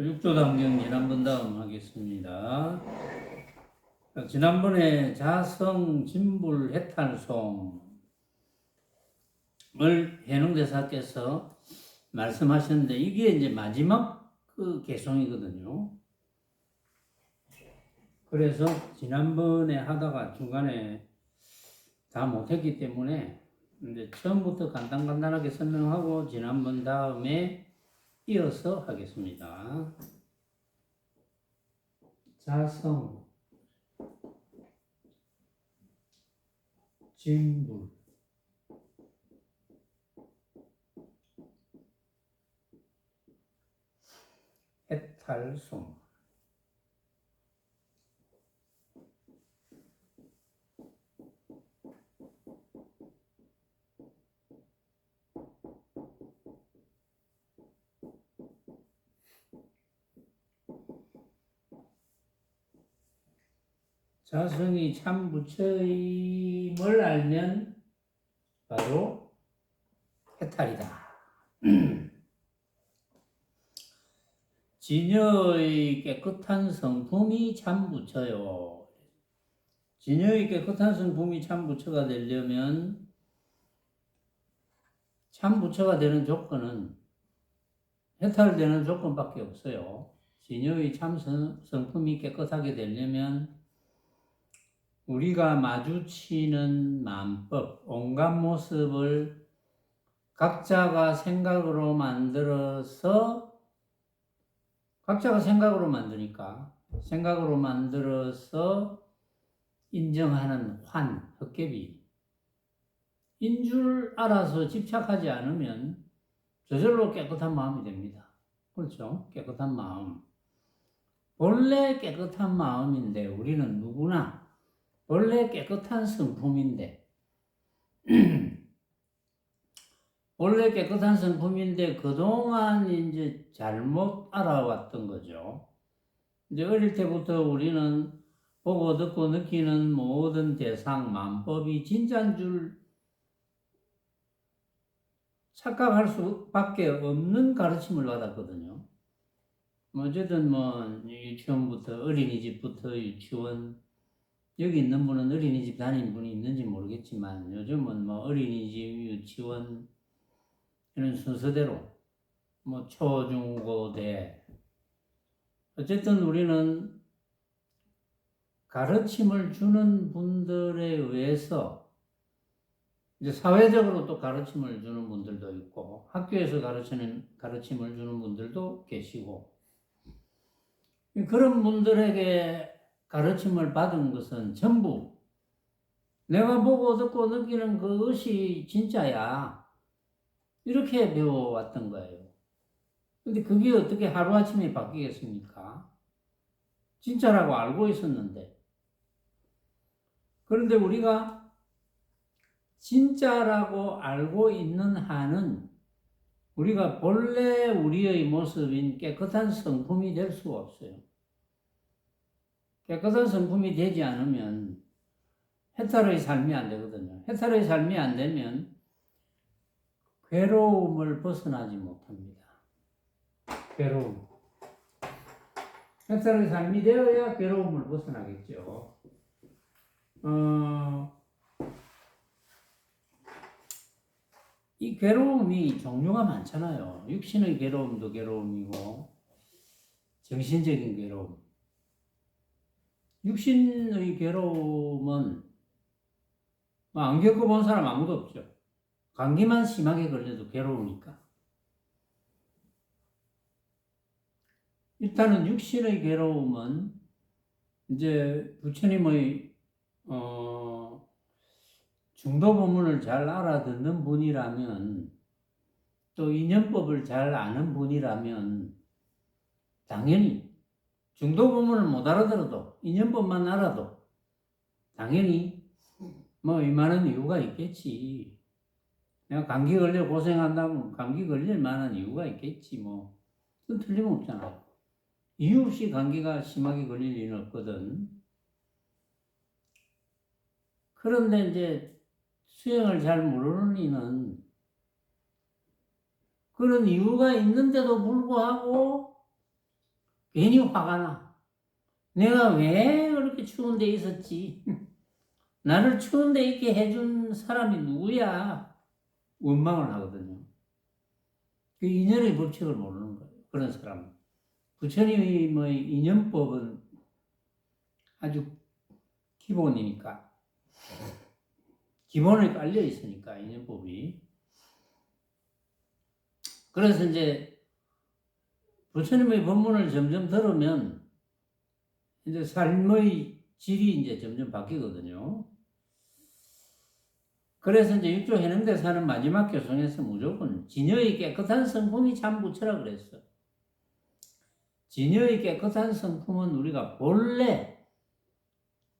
육조담경 지난번 다음 하겠습니다. 지난번에 자성 진불 해탈송을 해농대사께서 말씀하셨는데 이게 이제 마지막 그 개송이거든요. 그래서 지난번에 하다가 중간에 다 못했기 때문에 이제 처음부터 간단하게 설명하고 지난번 다음에 이어서 하겠습니다. 자성 진불 해탈송 자성이 참 부처임을 알면 바로 해탈이다. 진여의 깨끗한 성품이 참 부처요. 진여의 깨끗한 성품이 참 부처가 되려면 참 부처가 되는 조건은 해탈되는 조건밖에 없어요. 진여의 참 성품이 깨끗하게 되려면 우리가 마주치는 만법, 온갖 모습을 각자가 생각으로 만들어서 각자가 생각으로 만들어서 인정하는 헛개비 인 줄 알아서 집착하지 않으면 저절로 깨끗한 마음이 됩니다. 그렇죠? 깨끗한 마음. 본래 깨끗한 마음인데 우리는 누구나 원래 깨끗한 성품인데 원래 깨끗한 성품인데 그동안 이제 잘못 알아왔던 거죠. 이제 어릴 때부터 우리는 보고 듣고 느끼는 모든 대상, 만법이 진짜인 줄 착각할 수밖에 없는 가르침을 받았거든요. 어쨌든 유치원부터 어린이집부터 유치원 여기 있는 분은 어린이집 다니는 분이 있는지 모르겠지만 요즘은 어린이집, 유치원 이런 순서대로 초, 중, 고, 대 어쨌든 우리는 가르침을 주는 분들에 의해서 이제 사회적으로 또 가르침을 주는 분들도 있고 학교에서 가르침을 주는 분들도 계시고 그런 분들에게 가르침을 받은 것은 전부 내가 보고 듣고 느끼는 그것이 진짜야. 이렇게 배워왔던 거예요. 근데 그게 어떻게 하루아침에 바뀌겠습니까? 진짜라고 알고 있었는데. 그런데 우리가 진짜라고 알고 있는 한은 우리가 본래 우리의 모습인 깨끗한 성품이 될 수가 없어요. 깨끗한 성품이 되지 않으면 해탈의 삶이 안 되거든요. 해탈의 삶이 안 되면 괴로움을 벗어나지 못합니다. 괴로움. 해탈의 삶이 되어야 괴로움을 벗어나겠죠. 이 괴로움이 종류가 많잖아요. 육신의 괴로움도 괴로움이고 정신적인 괴로움. 육신의 괴로움은 안 겪어본 사람 아무도 없죠. 감기만 심하게 걸려도 괴로우니까. 일단은 육신의 괴로움은 이제 부처님의 중도 법문을 잘 알아듣는 분이라면 또 인연법을 잘 아는 분이라면 당연히 중도 법문을 못 알아들어도 인연법만 알아도 당연히 이만한 이유가 있겠지. 내가 감기 걸려 고생한다면 감기 걸릴 만한 이유가 있겠지. 그건 틀림없잖아요. 이유 없이 감기가 심하게 걸릴 일은 없거든. 그런데 이제 수행을 잘 모르는 이는 그런 이유가 있는데도 불구하고 괜히 화가 나. 내가 왜 그렇게 추운 데 있었지? 나를 추운 데 있게 해준 사람이 누구야? 원망을 하거든요. 그 인연의 법칙을 모르는 거예요. 그런 사람은. 부처님의 인연법은 아주 기본이니까. 기본에 깔려 있으니까, 인연법이. 그래서 이제 부처님의 법문을 점점 들으면 이제 삶의 질이 이제 점점 바뀌거든요. 그래서 이제 육조 해능대 사는 마지막 교성에서 무조건 진여의 깨끗한 성품이 참 부처라 그랬어. 진여의 깨끗한 성품은 우리가 본래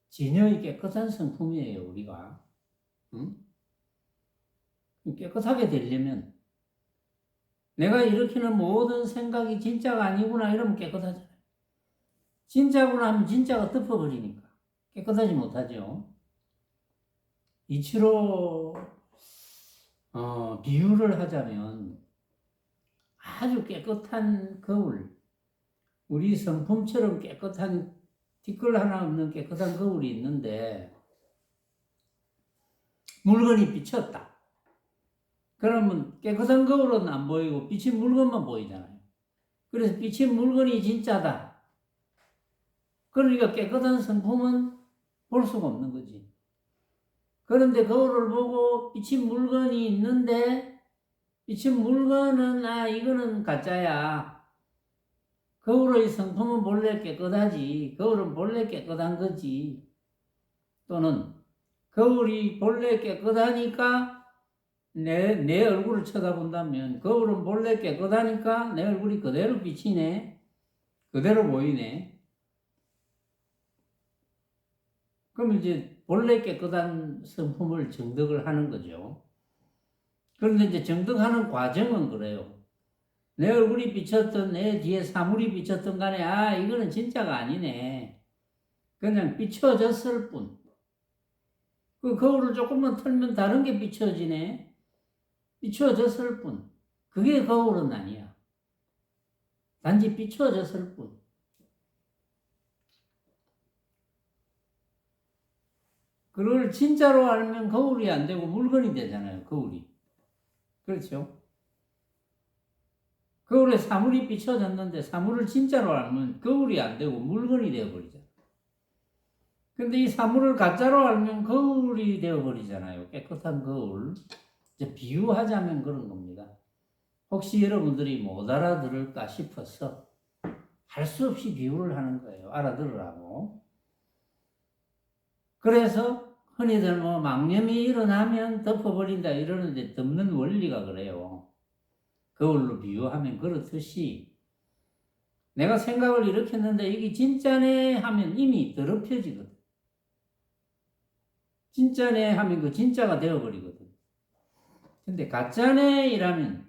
진여의 깨끗한 성품이에요, 우리가. 응? 깨끗하게 되려면 내가 일으키는 모든 생각이 진짜가 아니구나 이러면 깨끗하잖아요. 진짜구나 하면 진짜가 덮어버리니까 깨끗하지 못하죠. 이치로 비유를 하자면 아주 깨끗한 거울, 우리 성품처럼 깨끗한 티끌 하나 없는 깨끗한 거울이 있는데 물건이 비쳤다. 그러면 깨끗한 거울은 안 보이고 비친 물건만 보이잖아요. 그래서 비친 물건이 진짜다. 그러니까 깨끗한 성품은 볼 수가 없는 거지. 그런데 거울을 보고 비친 물건이 있는데 비친 물건은 이거는 가짜야. 거울의 성품은 본래 깨끗하지. 거울은 본래 깨끗한 거지. 또는 거울이 본래 깨끗하니까 내 얼굴을 쳐다본다면 거울은 본래 깨끗하니까 내 얼굴이 그대로 비치네. 그대로 보이네. 그럼 이제 본래 깨끗한 성품을 정득을 하는 거죠. 그런데 이제 정득하는 과정은 그래요. 내 얼굴이 비쳤던 내 뒤에 사물이 비쳤던 간에 이거는 진짜가 아니네. 그냥 비춰졌을 뿐. 그 거울을 조금만 틀면 다른 게 비춰지네. 비춰졌을 뿐. 그게 거울은 아니야. 단지 비춰졌을 뿐. 그걸 진짜로 알면 거울이 안 되고 물건이 되잖아요. 거울이. 그렇죠? 거울에 사물이 비춰졌는데 사물을 진짜로 알면 거울이 안 되고 물건이 되어버리잖아요. 근데 이 사물을 가짜로 알면 거울이 되어버리잖아요. 깨끗한 거울. 이제 비유하자면 그런 겁니다. 혹시 여러분들이 못 알아들을까 싶어서 할 수 없이 비유를 하는 거예요. 알아들으라고. 그래서 흔히들 망념이 일어나면 덮어버린다 이러는데 덮는 원리가 그래요. 거울로 비유하면 그렇듯이 내가 생각을 일으켰는데 이게 진짜네 하면 이미 더럽혀지거든. 진짜네 하면 그 진짜가 되어버리거든. 근데 가짜네 이라면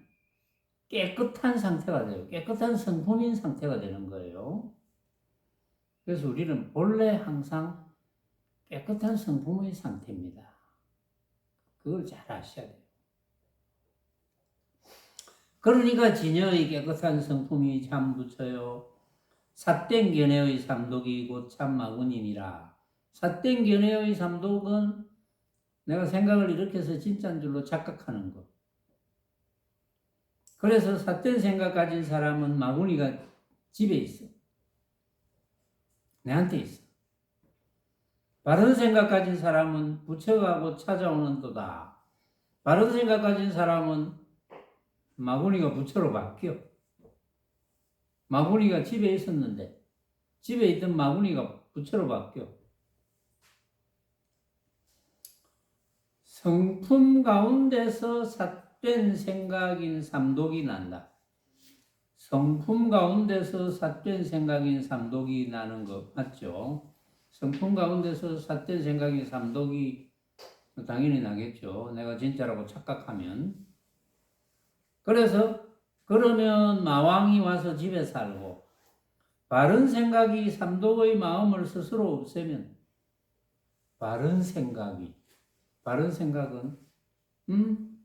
깨끗한 상태가 돼요. 깨끗한 성품인 상태가 되는 거예요. 그래서 우리는 본래 항상 깨끗한 성품의 상태입니다. 그걸 잘 아셔야 돼요. 그러니까 진여의 깨끗한 성품이 참 부처요. 삿된 견해의 삼독이 곧 참 마구님이라. 삿된 견해의 삼독은 내가 생각을 일으켜서 진짜인 줄로 착각하는 것. 그래서 삿된 생각 가진 사람은 마구니가 집에 있어. 내한테 있어. 바른 생각 가진 사람은 부처가고 찾아오는 도다. 바른 생각 가진 사람은 마구니가 부처로 바뀌어. 마구니가 집에 있었는데 집에 있던 마구니가 부처로 바뀌어. 성품 가운데서 삿된 생각인 삼독이 난다. 성품 가운데서 삿된 생각인 삼독이 나는 거 맞죠? 성품 가운데서 삿된 생각인 삼독이 당연히 나겠죠. 내가 진짜라고 착각하면. 그래서 그러면 마왕이 와서 집에 살고 바른 생각이 삼독의 마음을 스스로 없애면 바른 생각은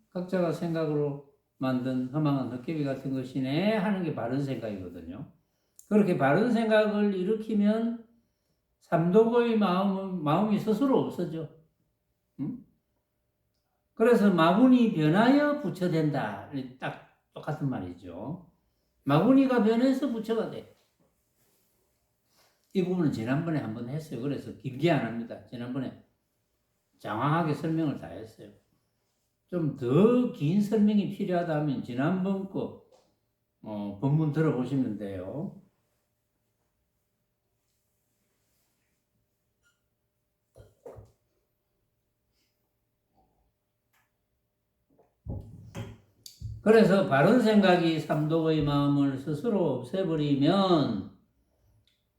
각자가 생각으로 만든 허망한 헛개비 같은 것이네 하는 게 바른 생각이거든요. 그렇게 바른 생각을 일으키면 삼독의 마음이 스스로 없어져. 응? 그래서 마구니 변하여 부처된다. 딱 똑같은 말이죠. 마구니가 변해서 부처가 돼. 이 부분은 지난번에 한번 했어요. 그래서 길게 안 합니다. 지난번에 장황하게 설명을 다 했어요. 좀 더 긴 설명이 필요하다면 지난번 거 본문 들어보시면 돼요. 그래서 바른 생각이 삼독의 마음을 스스로 없애버리면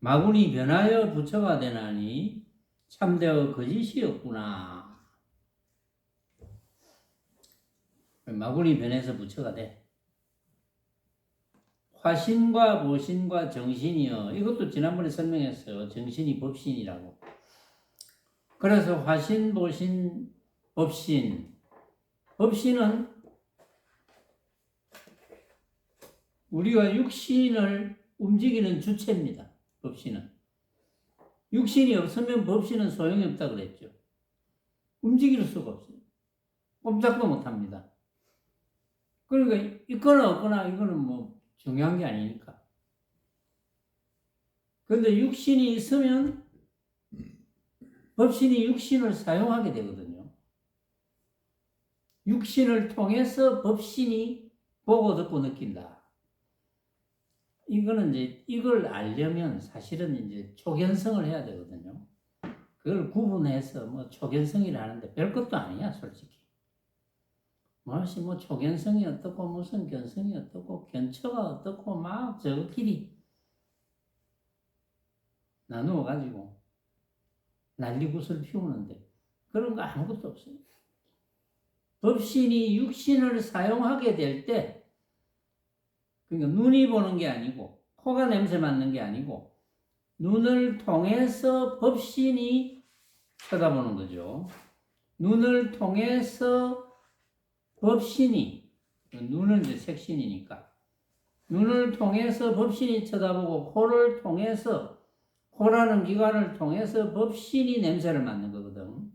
마군이 변하여 부처가 되나니 참되어 거짓이었구나. 마군이 변해서 부처가 돼. 화신과 보신과 정신이요. 이것도 지난번에 설명했어요. 정신이 법신이라고. 그래서 화신, 보신, 법신. 법신은 우리가 육신을 움직이는 주체입니다. 법신은. 육신이 없으면 법신은 소용이 없다 그랬죠. 움직일 수가 없어요. 꼼짝도 못합니다. 그러니까 있거나 없거나 이거는 뭐 중요한 게 아니니까. 그런데 육신이 있으면 법신이 육신을 사용하게 되거든요. 육신을 통해서 법신이 보고 듣고 느낀다. 이거는 이제 이걸 알려면 사실은 이제 초견성을 해야 되거든요. 그걸 구분해서 뭐 초견성이라 하는데 별것도 아니야, 솔직히. 뭐 초견성이 어떻고 무슨 견성이 어떻고 견처가 어떻고 막 저거끼리 나누어 가지고 난리굿을 피우는데 그런 거 아무것도 없어요. 법신이 육신을 사용하게 될 때, 그러니까 눈이 보는 게 아니고 코가 냄새 맡는 게 아니고 눈을 통해서 법신이 쳐다보는 거죠. 눈을 통해서 법신이, 눈은 이제 색신이니까 눈을 통해서 법신이 쳐다보고 코를 통해서, 코라는 기관을 통해서 법신이 냄새를 맡는 거거든.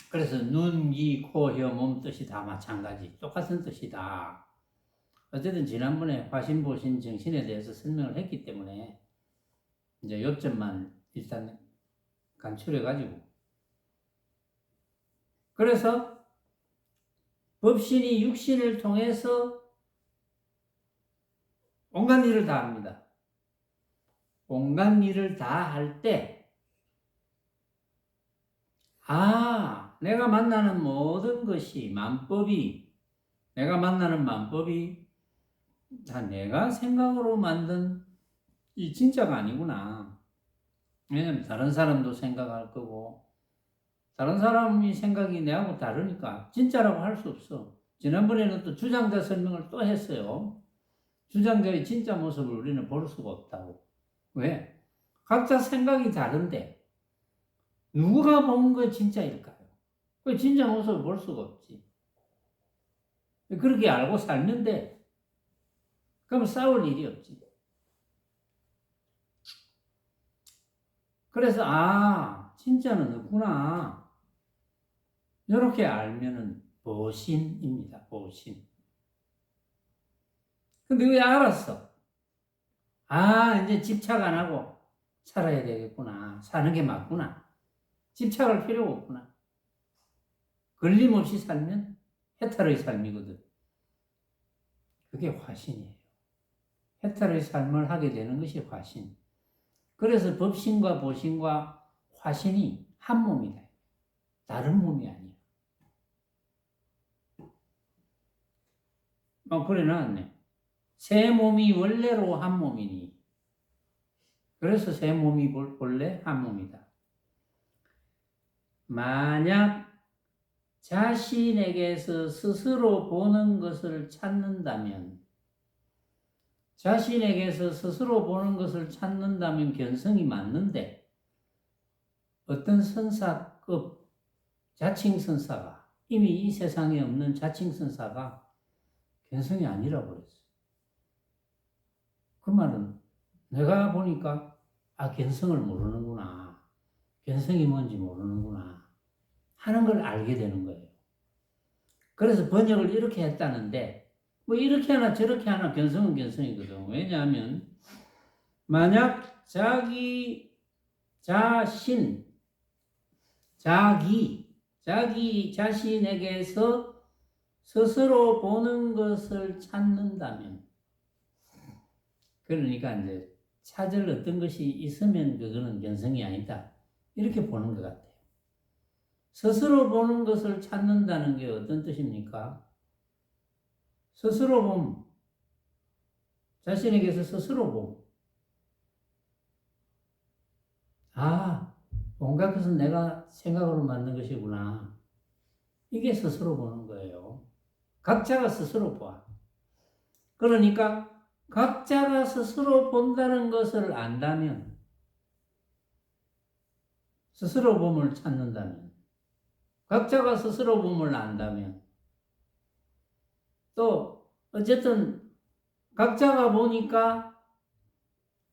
그래서 눈, 귀, 코, 혀, 몸 뜻이 다 마찬가지. 똑같은 뜻이다. 어쨌든 지난번에 화신, 보신, 정신에 대해서 설명을 했기 때문에 이제 요점만 일단 간추려가지고. 그래서 법신이 육신을 통해서 온갖 일을 다 합니다. 온갖 일을 다 할 때, 내가 만나는 모든 것이 내가 만나는 만법이 다 내가 생각으로 만든 이 진짜가 아니구나. 왜냐면 다른 사람도 생각할 거고, 다른 사람이 생각이 내하고 다르니까 진짜라고 할 수 없어. 지난번에는 또 주장자 설명을 또 했어요. 주장자의 진짜 모습을 우리는 볼 수가 없다고. 왜? 각자 생각이 다른데 누가 본 거 진짜일까요? 그 진짜 모습을 볼 수가 없지. 그렇게 알고 살는데 그럼 싸울 일이 없지. 그래서 진짜는 없구나. 이렇게 알면은 보신입니다. 보신. 근데 왜 알았어? 이제 집착 안 하고 살아야 되겠구나. 사는 게 맞구나. 집착할 필요가 없구나. 걸림없이 살면 해탈의 삶이거든. 그게 화신이에요. 해탈의 삶을 하게 되는 것이 화신. 그래서 법신과 보신과 화신이 한 몸이다. 다른 몸이 아니야. 그래 나왔네. 세 몸이 원래로 한 몸이니. 그래서 세 몸이 본래 한 몸이다. 만약 자신에게서 스스로 보는 것을 찾는다면 견성이 맞는데 어떤 선사급 자칭선사가 이미 이 세상에 없는 자칭선사가 견성이 아니라고 그랬어요. 그 말은 내가 보니까 견성을 모르는구나. 견성이 뭔지 모르는구나. 하는 걸 알게 되는 거예요. 그래서 번역을 이렇게 했다는데 뭐 이렇게 하나 저렇게 하나 견성은 견성이거든. 왜냐하면 만약 자기 자신, 자기 자신에게서 스스로 보는 것을 찾는다면, 그러니까 이제 찾을 어떤 것이 있으면 그거는 견성이 아니다. 이렇게 보는 것 같아요. 스스로 보는 것을 찾는다는 게 어떤 뜻입니까? 스스로 봄. 자신에게서 스스로 봄. 온갖 것은 내가 생각으로 만든 것이구나. 이게 스스로 보는 거예요. 각자가 스스로 봐. 그러니까 각자가 스스로 본다는 것을 안다면, 스스로 봄을 찾는다면, 각자가 스스로 봄을 안다면, 또 어쨌든 각자가 보니까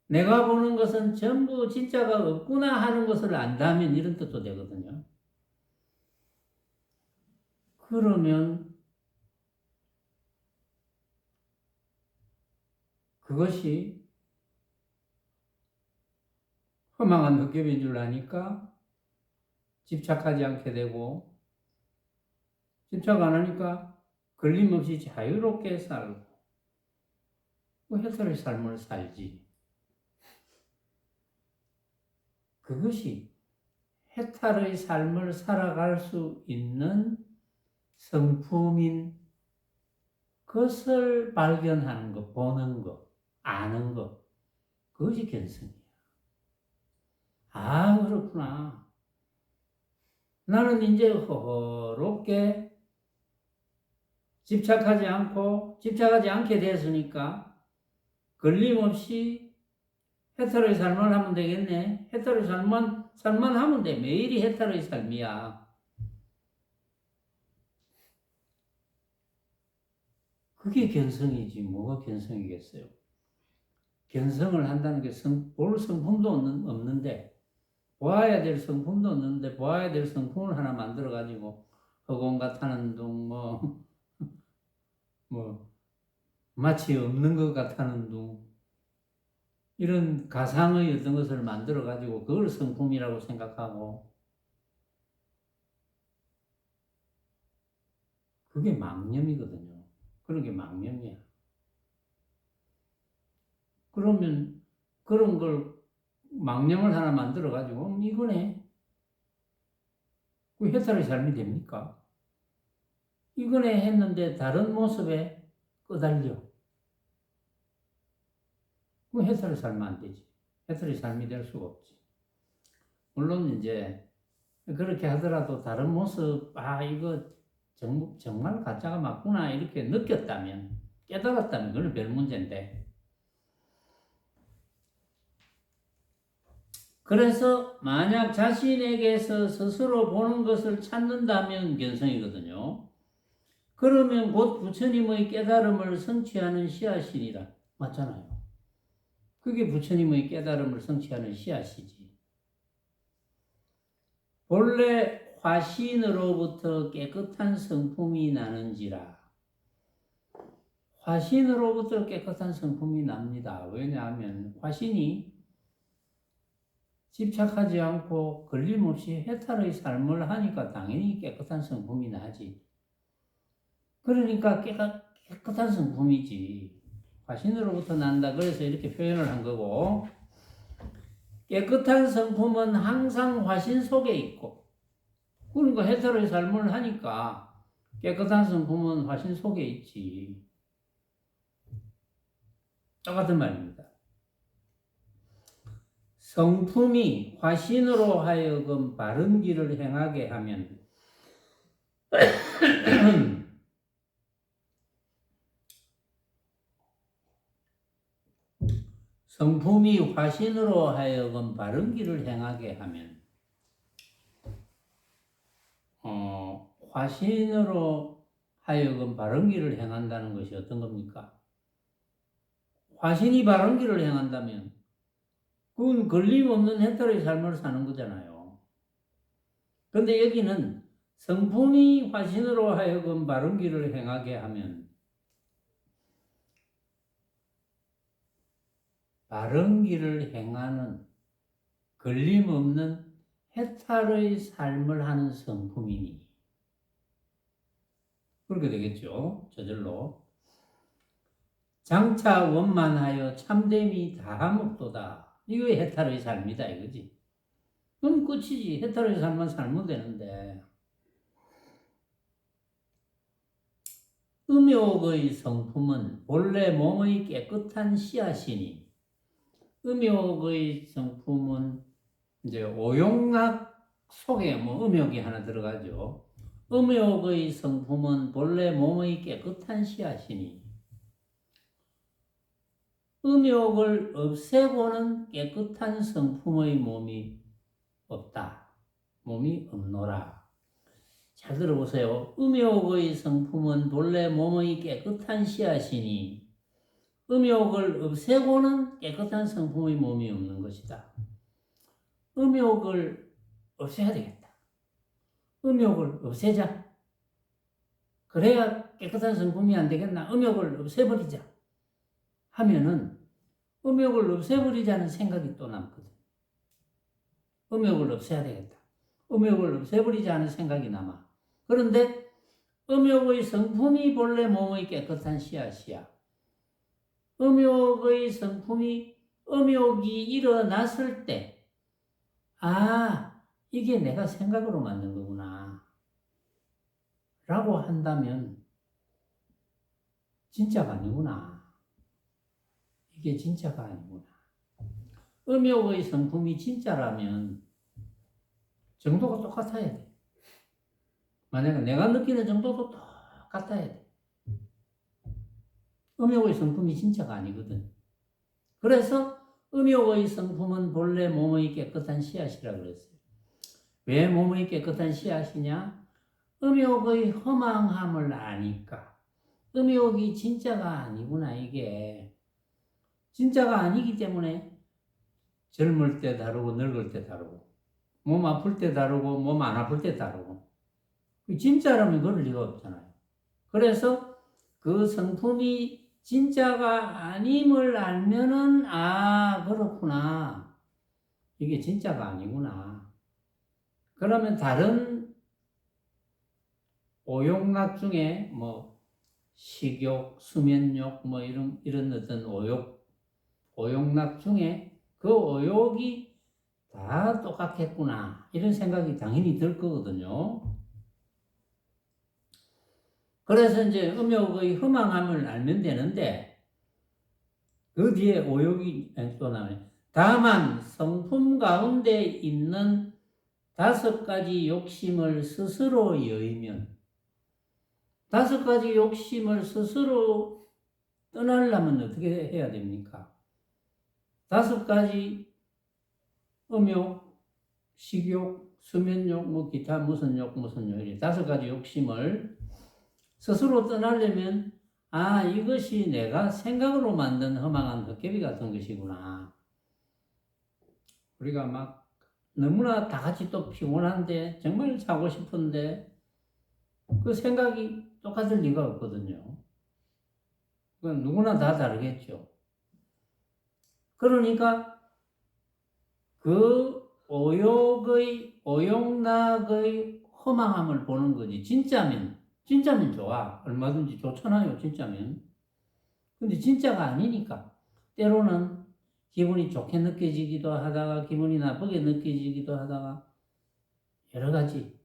내가 보는 것은 전부 진짜가 없구나 하는 것을 안다면 이런 뜻도 되거든요. 그러면 그것이 허망한 헛개비인 줄 아니까 집착하지 않게 되고, 집착 안 하니까 걸림없이 자유롭게 살고 해탈의 삶을 살지. 그것이 해탈의 삶을 살아갈 수 있는 성품인 것을 발견하는 것, 보는 것, 아는 것, 그것이 견성이야. 그렇구나. 나는 이제 허허롭게 집착하지 않게 됐으니까 걸림없이 해탈의 삶을 하면 되겠네. 해탈의 삶만 하면 돼. 매일이 해탈의 삶이야. 그게 견성이지 뭐가 견성이겠어요. 견성을 한다는 게 볼 성품도 없는데, 보아야 될 성품도 없는데 보아야 될 성품을 하나 만들어가지고 허공 같다는 둥, 마치 없는 것 같다는 둥, 이런 가상의 어떤 것을 만들어가지고 그걸 성품이라고 생각하고, 그게 망념이거든요. 그런 게 망념이야. 그러면 그런 걸 망념을 하나 만들어가지고 이거네. 그 해탈의 삶이 됩니까? 이거네 했는데 다른 모습에 끄달려. 그 해탈의 삶은 안 되지. 해탈의 삶이 될 수가 없지. 물론 이제 그렇게 하더라도 다른 모습, 이거 정말 가짜가 맞구나 이렇게 느꼈다면, 깨달았다면 그건 별 문제인데. 그래서 만약 자신에게서 스스로 보는 것을 찾는다면 견성이거든요. 그러면 곧 부처님의 깨달음을 성취하는 씨앗이니라. 맞잖아요. 그게 부처님의 깨달음을 성취하는 씨앗이지. 본래 화신으로부터 깨끗한 성품이 나는지라. 화신으로부터 깨끗한 성품이 납니다. 왜냐하면 화신이 집착하지 않고 걸림없이 해탈의 삶을 하니까 당연히 깨끗한 성품이 나지. 그러니까 깨끗한 성품이지. 화신으로부터 난다. 그래서 이렇게 표현을 한 거고, 깨끗한 성품은 항상 화신 속에 있고, 그러니까 해탈의 삶을 하니까 깨끗한 성품은 화신 속에 있지. 똑같은 말입니다. 성품이 화신으로 하여금 바른 길을 행하게 하면 성품이 화신으로 하여금 바른 길을 행하게 하면, 화신으로 하여금 바른 길을 행한다는 것이 어떤 겁니까? 화신이 바른 길을 행한다면 그건 걸림없는 해탈의 삶을 사는 거잖아요. 그런데 여기는 성품이 화신으로 하여금 바른 길을 행하게 하면 바른 길을 행하는 걸림없는 해탈의 삶을 하는 성품이니 그렇게 되겠죠. 저절로 장차 원만하여 참됨이 다함없도다. 이거 해탈의 삶이다 이거지. 그럼 끝이지. 해탈의 삶만 살면 되는데 음욕의 성품은 본래 몸의 깨끗한 씨앗이니 음욕의 성품은 이제 오욕락 속에 뭐 음욕이 하나 들어가죠. 음욕의 성품은 본래 몸의 깨끗한 씨앗이니 음욕을 없애고는 깨끗한 성품의 몸이 없다. 몸이 없노라. 잘 들어보세요. 음욕의 성품은 본래 몸의 깨끗한 씨앗이니 음욕을 없애고는 깨끗한 성품의 몸이 없는 것이다. 음욕을 없애야 되겠다. 음욕을 없애자. 그래야 깨끗한 성품이 안 되겠나? 음욕을 없애버리자. 하면은 음욕을 없애버리자는 생각이 또 남거든. 음욕을 없애야 되겠다. 음욕을 없애버리자는 생각이 남아. 그런데 음욕의 성품이 본래 몸의 깨끗한 씨앗이야. 음욕의 성품이 음욕이 일어났을 때 이게 내가 생각으로 만든 거구나 라고 한다면 진짜가 아니구나. 이게 진짜가 아니구나. 음욕의 성품이 진짜라면 정도가 똑같아야 돼. 만약에 내가 느끼는 정도도 똑같아야 돼. 음욕의 성품이 진짜가 아니거든. 그래서 음욕의 성품은 본래 몸의 깨끗한 씨앗이라고 그랬어요. 왜 몸의 깨끗한 씨앗이냐? 음욕의 허망함을 아니까. 음욕이 진짜가 아니구나, 이게. 진짜가 아니기 때문에 젊을 때 다르고 늙을 때 다르고 몸 아플 때 다르고 몸 안 아플 때 다르고 진짜라면 그럴 리가 없잖아요. 그래서 그 성품이 진짜가 아님을 알면은 그렇구나. 이게 진짜가 아니구나. 그러면 다른 오욕락 중에 뭐 식욕, 수면욕 뭐 이런 어떤 오욕락 중에 그 오욕이 다 똑같겠구나 이런 생각이 당연히 들 거거든요. 그래서 이제 음욕의 허망함을 알면 되는데 그 뒤에 오욕이 또 나와요. 다만 성품 가운데 있는 5가지 욕심을 스스로 여의면 5가지 욕심을 스스로 떠나려면 어떻게 해야 됩니까? 5가지 음욕, 식욕, 수면욕, 뭐 기타 무슨 욕, 이렇게 5가지 욕심을 스스로 떠나려면 이것이 내가 생각으로 만든 허망한 헛개비 같은 것이구나. 우리가 막 너무나 다 같이 또 피곤한데 정말 자고 싶은데 그 생각이 똑같을 리가 없거든요. 그건 누구나 다 다르겠죠. 그러니까 그 오욕락의 허망함을 보는 거지. 진짜면 좋아. 얼마든지 좋잖아요, 진짜면. 근데 진짜가 아니니까. 때로는 기분이 좋게 느껴지기도 하다가, 기분이 나쁘게 느껴지기도 하다가, 여러 가지.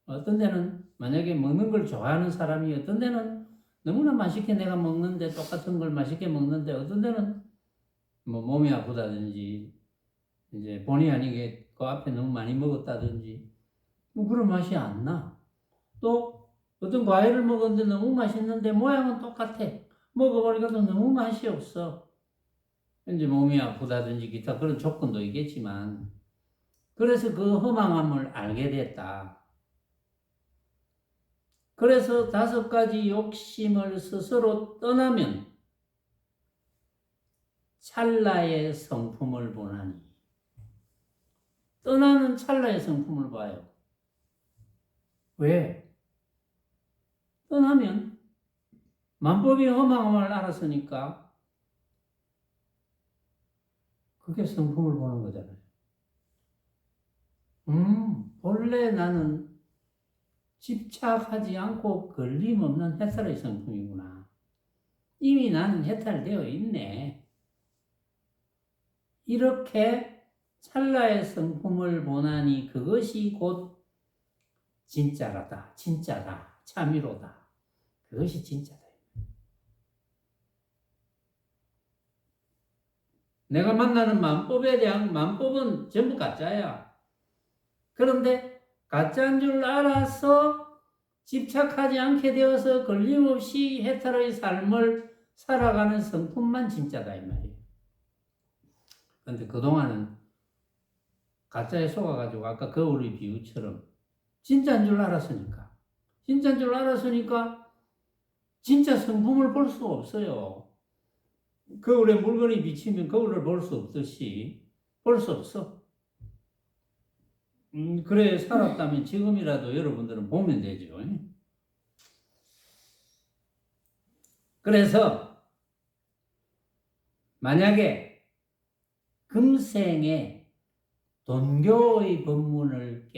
어떤 데는 만약에 먹는 걸 좋아하는 사람이 어떤 데는 너무나 맛있게 내가 먹는데, 똑같은 걸 맛있게 먹는데, 어떤 데는 뭐 몸이 아프다든지, 이제 본의 아니게 그 앞에 너무 많이 먹었다든지, 뭐 그런 맛이 안 나. 또 어떤 과일을 먹었는데 너무 맛있는데 모양은 똑같아. 먹어보니까 또 너무 맛이 없어. 이제 몸이 아프다든지 기타 그런 조건도 있겠지만 그래서 그 허망함을 알게 됐다. 그래서 5가지 욕심을 스스로 떠나면 찰나의 성품을 보나니. 떠나는 찰나의 성품을 봐요. 왜? 떠나면 만법이 허망함을 알았으니까 그게 성품을 보는 거잖아요. 본래 나는 집착하지 않고 걸림없는 해탈의 성품이구나. 이미 나는 해탈되어 있네. 이렇게 찰나의 성품을 보나니 그것이 곧 진짜라다, 진짜다, 참이로다. 그것이 진짜다. 내가 만나는 만법에 대한 만법은 전부 가짜야. 그런데 가짜인 줄 알아서 집착하지 않게 되어서 걸림없이 해탈의 삶을 살아가는 성품만 진짜다 이 말이에요. 그런데 그동안은 가짜에 속아가지고 아까 거울의 비유처럼 진짜인 줄 알았으니까 진짜 성품을 볼 수 없어요. 거울에 물건이 비치면 거울을 볼 수 없듯이 볼 수 없어. 그래 살았다면 지금이라도 여러분들은 보면 되죠. 그래서 만약에 금생에 돈교의 법문을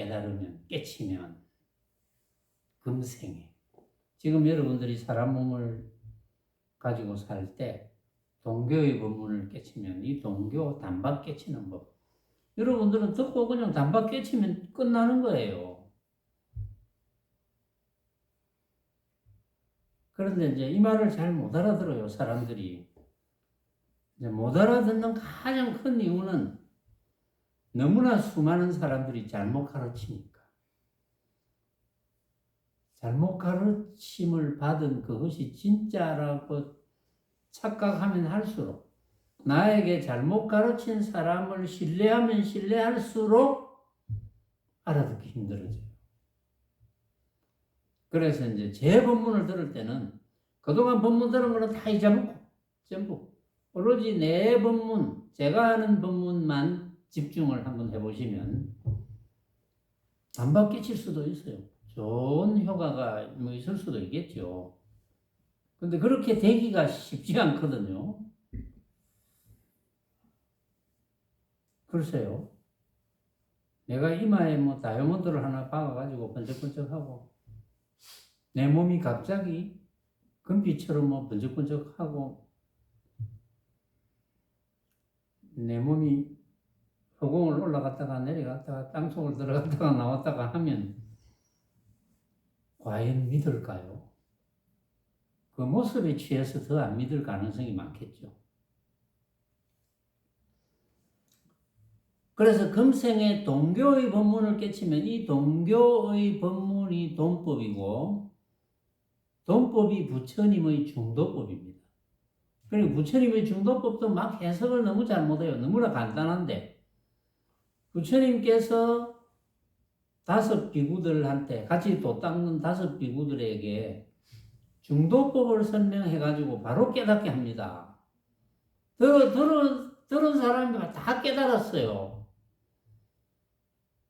깨치면 금생에 지금 여러분들이 사람 몸을 가지고 살 때 동교의 법문을 깨치면 이 동교 단박 깨치는 법. 여러분들은 듣고 그냥 단박 깨치면 끝나는 거예요. 그런데 이제 이 말을 잘 못 알아들어요, 사람들이. 이제 못 알아듣는 가장 큰 이유는 너무나 수많은 사람들이 잘못 가르치니까. 잘못 가르침을 받은 그것이 진짜라고 착각하면 할수록 나에게 잘못 가르친 사람을 신뢰하면 신뢰할수록 알아듣기 힘들어져요. 그래서 이제 제 법문을 들을 때는 그동안 법문 들은 거는 다 잊어먹고 전부 오로지 내 법문, 제가 하는 법문만 집중을 한번 해보시면 단박 깨칠 수도 있어요. 좋은 효과가 뭐 있을 수도 있겠죠. 근데 그렇게 되기가 쉽지 않거든요. 글쎄요. 내가 이마에 뭐 다이아몬드를 하나 박아가지고 번쩍번쩍하고 내 몸이 갑자기 금빛처럼 뭐 번쩍번쩍하고 내 몸이 허공을 올라갔다가 내려갔다가 땅속을 들어갔다가 나왔다가 하면 과연 믿을까요? 그 모습에 취해서 더 안 믿을 가능성이 많겠죠. 그래서 금생에 동교의 법문을 깨치면 이 동교의 법문이 돈법이고 돈법이 부처님의 중도법입니다. 그리고 부처님의 중도법도 막 해석을 너무 잘 못해요. 너무나 간단한데 부처님께서 5 비구들한테 같이 도 닦는 5 비구들에게 중도법을 설명해가지고 바로 깨닫게 합니다. 들은 사람이 다 깨달았어요.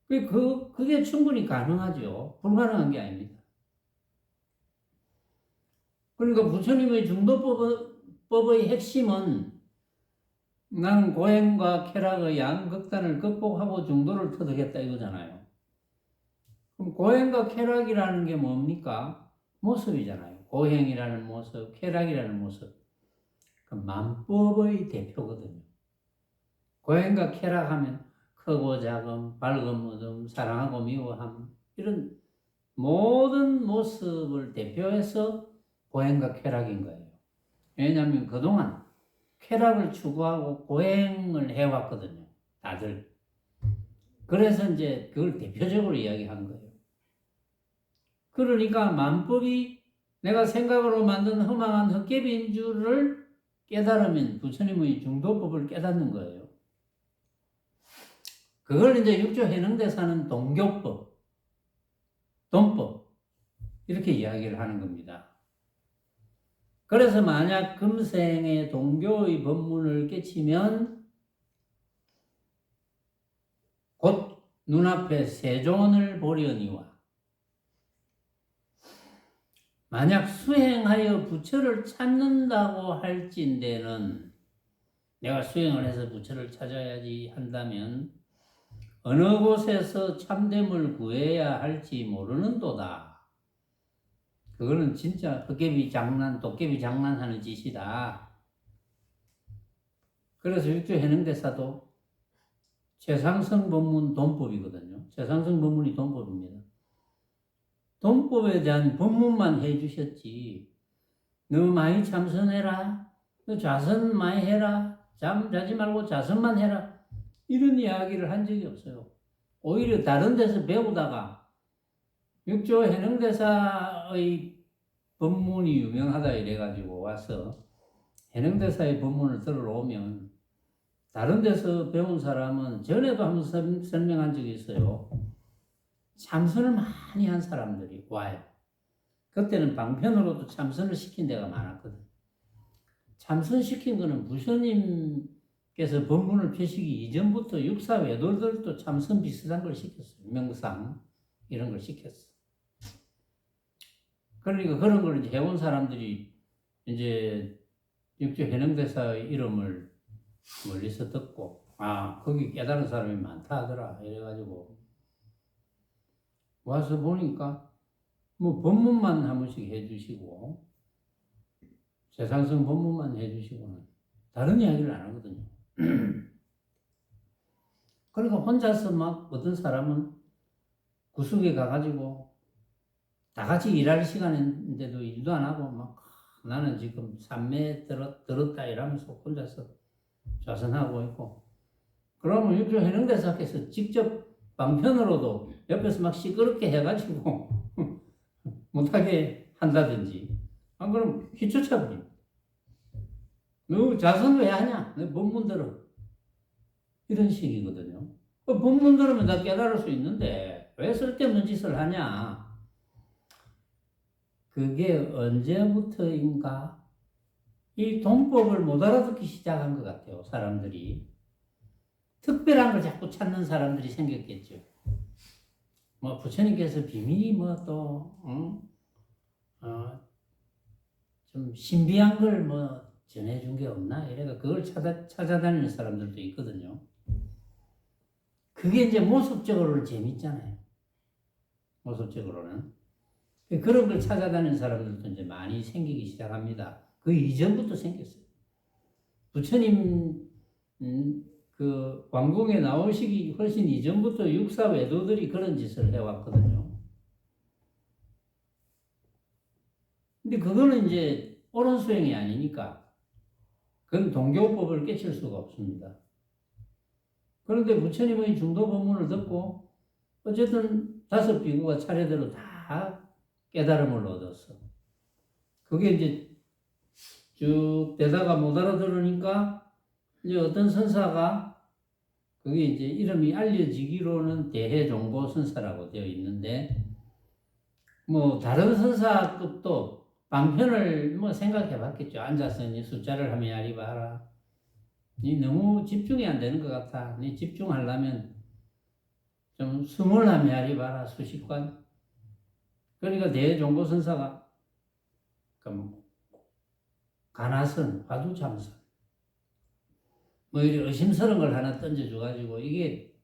그게 충분히 가능하죠. 불가능한 게 아닙니다. 그러니까 부처님의 중도법의 핵심은 나는 고행과 쾌락의 양극단을 극복하고 중도를 터득했다 이거잖아요. 그럼 고행과 쾌락이라는 게 뭡니까? 모습이잖아요. 고행이라는 모습, 쾌락이라는 모습. 그 만법의 대표거든요. 고행과 쾌락하면 크고 작음, 밝음 어둠, 사랑하고 미워함 이런 모든 모습을 대표해서 고행과 쾌락인 거예요. 왜냐하면 그동안 쾌락을 추구하고 고행을 해왔거든요. 다들. 그래서 이제 그걸 대표적으로 이야기한 거예요. 그러니까 만법이 내가 생각으로 만든 허망한 헛개비인 줄을 깨달으면 부처님의 중도법을 깨닫는 거예요. 그걸 이제 육조 해능대사는 동교법, 돈법 이렇게 이야기를 하는 겁니다. 그래서 만약 금생에 동교의 법문을 깨치면 곧 눈앞에 세존을 보려니와 만약 수행하여 부처를 찾는다고 할진대는 내가 수행을 해서 부처를 찾아야지 한다면 어느 곳에서 참됨을 구해야 할지 모르는도다. 그거는 진짜 헛개비 장난, 도깨비 장난하는 짓이다. 그래서 육조 해능대사도 최상승 법문 돈법이거든요. 최상승 법문이 돈법입니다. 돈법에 대한 법문만 해주셨지. 너 많이 참선해라. 너 자선 많이 해라. 잠 자지 말고 자선만 해라. 이런 이야기를 한 적이 없어요. 오히려 다른 데서 배우다가 육조 해능대사의 법문이 유명하다 이래가지고 와서 해능대사의 법문을 들어오면 다른 데서 배운 사람은 전에도 한번 설명한 적이 있어요. 참선을 많이 한 사람들이 와요. 그때는 방편으로도 참선을 시킨 데가 많았거든. 참선시킨 거는 부처님께서 법문을 펴시기 이전부터 육사외도들도 참선 비슷한 걸 시켰어요. 명상 이런 걸 시켰어. 그러니까 그런 걸 이제 해온 사람들이 이제 육조 해능대사의 이름을 멀리서 듣고 아 거기 깨달은 사람이 많다 하더라 이래가지고 와서 보니까 뭐 법문만 한 번씩 해주시고 세상성 법문만 해주시고는 다른 이야기를 안 하거든요. 그러니까 혼자서 막 어떤 사람은 구석에 가가지고 다 같이 일할 시간인데도 일도 안 하고 막 나는 지금 삼매 들었다 이러면서 혼자서 좌선하고 있고 그러면 육조 해능대사께서 직접 방편으로도 옆에서 막 시끄럽게 해가지고 못하게 한다든지 안 그러면 휘쫓아버립니다. 너 자선 왜 하냐? 너 법문 들어. 이런 식이거든요. 법문 들으면 다 깨달을 수 있는데 왜 쓸데없는 짓을 하냐? 그게 언제부터인가 이 돈법을 못 알아듣기 시작한 것 같아요. 사람들이. 특별한 걸 자꾸 찾는 사람들이 생겼겠죠. 뭐 부처님께서 비밀이 뭐 또 좀 신비한 걸 뭐 전해준 게 없나? 이래가 그걸 찾아다니는 사람들도 있거든요. 그게 이제 모습적으로는 재밌잖아요. 모습적으로는. 그런 걸 찾아다니는 사람들도 이제 많이 생기기 시작합니다. 그 이전부터 생겼어요. 부처님, 그 왕궁에 나오시기 훨씬 이전부터 육사 외도들이 그런 짓을 해왔거든요. 근데 그거는 이제 옳은 수행이 아니니까 그건 동교법을 깨칠 수가 없습니다. 그런데 부처님의 중도 법문을 듣고 어쨌든 5 비구가 차례대로 다 깨달음을 얻었어. 그게 이제 쭉 되다가 못 알아들으니까 이제 어떤 선사가 그게 이제 이름이 알려지기로는 대해종보 선사라고 되어 있는데 뭐 다른 선사급도 방편을 뭐 생각해 봤겠죠. 앉아서 니 숫자를 하면 야리 봐라. 니 너무 집중이 안 되는 것 같아. 니 집중하려면 좀 숨을 하면 야리 봐라. 수식관. 그러니까 대종보 선사가 가나선, 화두참선 뭐 이런 의심스러운 걸 하나 던져줘가지고 이게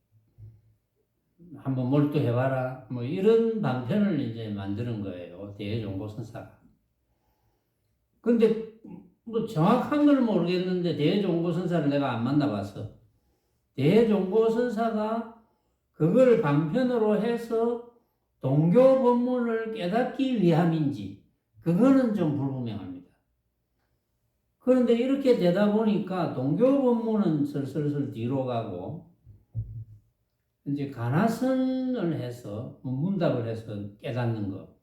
한번 몰두해봐라. 뭐 이런 방편을 이제 만드는 거예요. 대종보선사가. 근데 뭐 정확한 걸 모르겠는데 대종보선사를 내가 안 만나봐서 대종보선사가 그걸 방편으로 해서 동교 법문을 깨닫기 위함인지 그거는 좀 불분명합니다. 그런데 이렇게 되다 보니까 동교 법문은 슬슬 뒤로 가고 이제 가나선을 해서 문답을 해서 깨닫는 거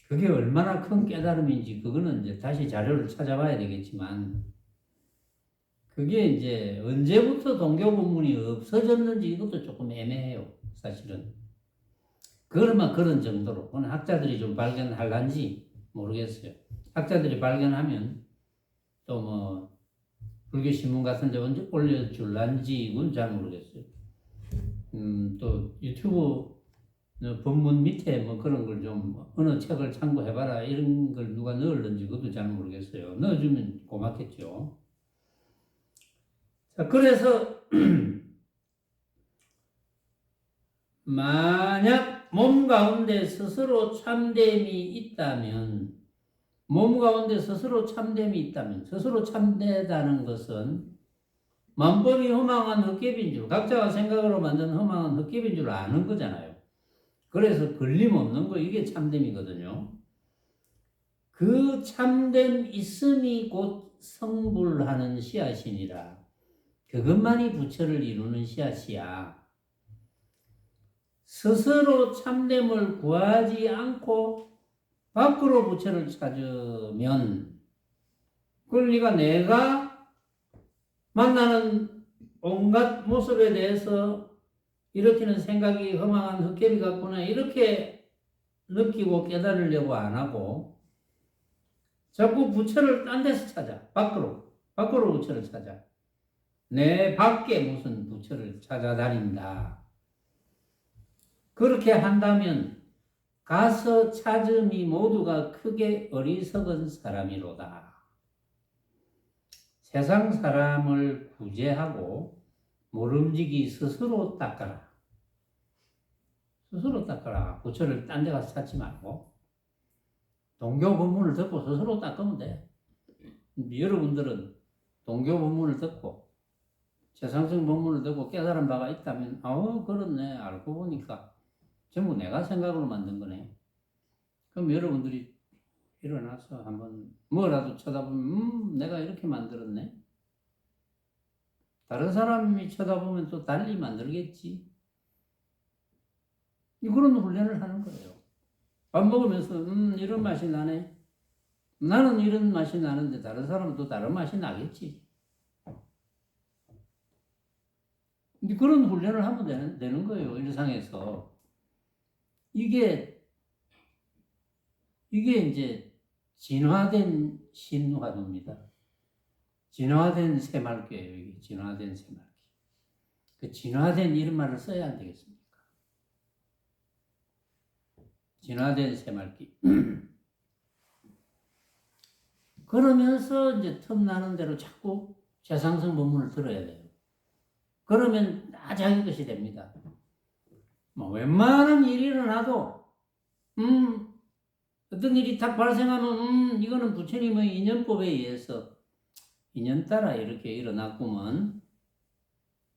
그게 얼마나 큰 깨달음인지 그거는 이제 다시 자료를 찾아봐야 되겠지만 그게 이제 언제부터 동교 법문이 없어졌는지 이것도 조금 애매해요. 사실은 그러면 그런 정도로 그건 학자들이 좀 발견할란지 모르겠어요. 학자들이 발견하면 또 뭐 불교 신문 같은 데 언제 올려줄란지 이건 잘 모르겠어요. 또 유튜브 본문 밑에 뭐 그런 걸 좀 어느 책을 참고해봐라 이런 걸 누가 넣을는지 그것도 잘 모르겠어요. 넣어주면 고맙겠죠. 자, 그래서 만약 몸 가운데 스스로 참됨이 있다면, 몸 가운데 스스로 참됨이 있다면, 스스로 참되다는 것은 만법이 허망한 헛개비인 줄, 각자가 생각으로 만든 허망한 헛개비인 줄 아는 거잖아요. 그래서 걸림없는 거, 이게 참됨이거든요. 그 참됨 있음이 곧 성불하는 씨앗이니라. 그것만이 부처를 이루는 씨앗이야. 스스로 참됨을 구하지 않고 밖으로 부처를 찾으면, 그러니까 내가 만나는 온갖 모습에 대해서 일으키는 생각이 허망한 헛개비 같구나 이렇게 느끼고 깨달으려고 안 하고 자꾸 부처를 딴 데서 찾아. 밖으로 부처를 찾아. 내 밖에 무슨 부처를 찾아다닌다. 그렇게 한다면 가서 찾음이 모두가 크게 어리석은 사람이로다. 세상 사람을 구제하고 모름지기 스스로 닦아라. 스스로 닦아라. 부처를 딴 데 가서 찾지 말고 동교 법문을 듣고 스스로 닦으면 돼. 여러분들은 동교 법문을 듣고 최상승 법문을 듣고 깨달은 바가 있다면 그렇네. 알고 보니까 전부 내가 생각으로 만든 거네. 그럼 여러분들이 일어나서 한번 뭐라도 쳐다보면 내가 이렇게 만들었네. 다른 사람이 쳐다보면 또 달리 만들겠지. 그런 훈련을 하는 거예요. 밥 먹으면서 이런 맛이 나네. 나는 이런 맛이 나는데 다른 사람은 또 다른 맛이 나겠지. 근데 그런 훈련을 하면 되는 거예요. 일상에서. 이게 이제 진화된 신화도입니다. 진화된 새말귀예요. 이게 진화된 새말귀. 그 진화된 이런 말을 써야 안 되겠습니까? 진화된 새말귀. 그러면서 이제 틈나는 대로 자꾸 최상승 법문을 들어야 돼요. 그러면 다 자기 것이 됩니다. 뭐 웬만한 일이 일어나도 어떤 일이 딱 발생하면 이거는 부처님의 인연법에 의해서 인연 따라 이렇게 일어났구먼.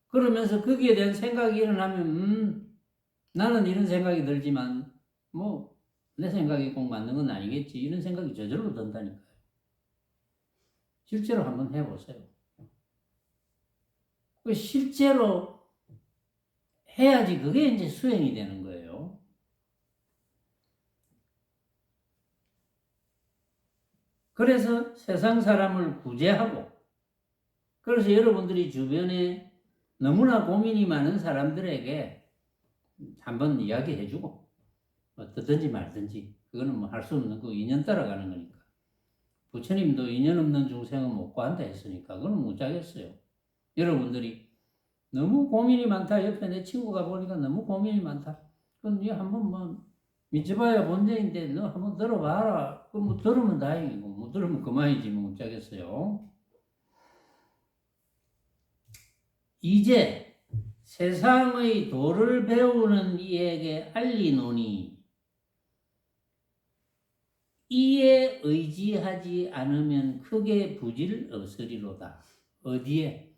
그러면서 거기에 대한 생각이 일어나면 나는 이런 생각이 들지만 뭐 내 생각이 꼭 맞는 건 아니겠지. 이런 생각이 저절로 든다니까요. 실제로 한번 해보세요. 실제로 해야지 그게 이제 수행이 되는 거예요. 그래서 세상 사람을 구제하고, 그래서 여러분들이 주변에 너무나 고민이 많은 사람들에게 한번 이야기해주고, 뭐 듣든지 말든지, 그거는 뭐 할 수 없는 거 인연 따라가는 거니까. 부처님도 인연 없는 중생은 못 구한다 했으니까, 그건 못 자겠어요. 여러분들이 너무 고민이 많다. 옆에 내 친구가 보니까 너무 고민이 많다. 그럼 니 한번 뭐 믿어봐야 본전인데 너 한번 들어봐라. 그럼 뭐 들으면 다행이고 못 들으면 그만이지 뭐 어쩌겠어요. 이제 세상의 도를 배우는 이에게 알리노니 이에 의지하지 않으면 크게 부질 없으리로다. 어디에?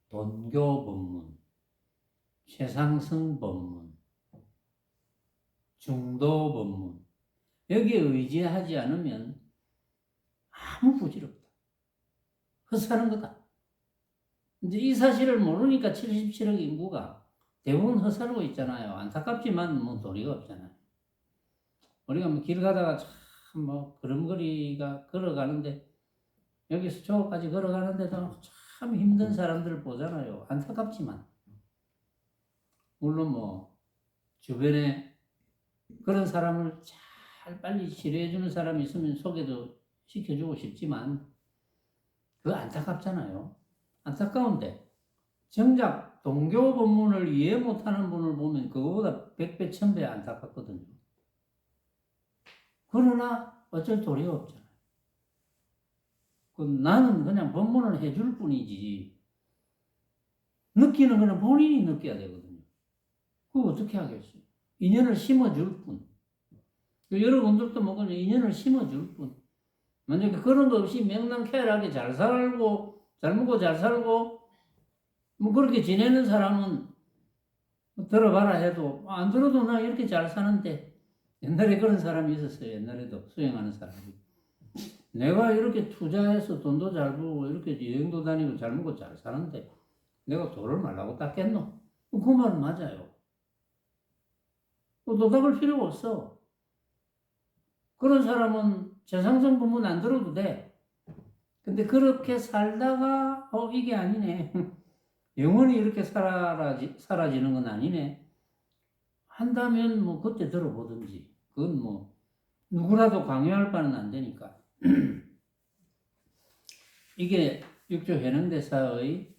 돈교 법문, 최상승 법문, 중도 법문. 여기에 의지하지 않으면 아무 부질 없다. 헛사는 거다. 이제 이 사실을 모르니까 77억 인구가 대부분 헛살고 있잖아요. 안타깝지만 뭐 도리가 없잖아요. 우리가 뭐 길 가다가 참 뭐 걸음걸이가 걸어가는데 여기서 저까지 걸어가는데도 참 힘든 사람들을 보잖아요. 안타깝지만 물론 뭐 주변에 그런 사람을 잘 빨리 치료해 주는 사람이 있으면 속에도 시켜주고 싶지만 그거 안타깝잖아요. 안타까운데 정작 동교 법문을 이해 못하는 분을 보면 그거보다 100배, 1000배 안타깝거든요. 그러나 어쩔 도리가 없잖아요. 나는 그냥 법문을 해줄 뿐이지 느끼는 거는 본인이 느껴야 되거든요. 그거 어떻게 하겠어요? 인연을 심어줄 뿐. 여러분들도 뭐 그냥 인연을 심어줄 뿐. 만약에 그런 거 없이 명랑쾌활하게 잘 살고 잘 먹고 잘 살고 뭐 그렇게 지내는 사람은 들어봐라 해도 안 들어도 나 이렇게 잘 사는데 옛날에 그런 사람이 있었어요. 옛날에도 수행하는 사람이. 내가 이렇게 투자해서 돈도 잘 벌고 이렇게 여행도 다니고 잘 먹고 잘 사는데 내가 돈을 말라고 닦겠노? 그 말은 맞아요. 노닥을 필요가 없어. 그런 사람은 재상정 법문 안 들어도 돼. 근데 그렇게 살다가 이게 아니네. 영원히 이렇게 사라지는 건 아니네. 한다면 뭐 그때 들어보든지. 그건 뭐 누구라도 강요할 바는 안 되니까. 이게 육조 해능대사의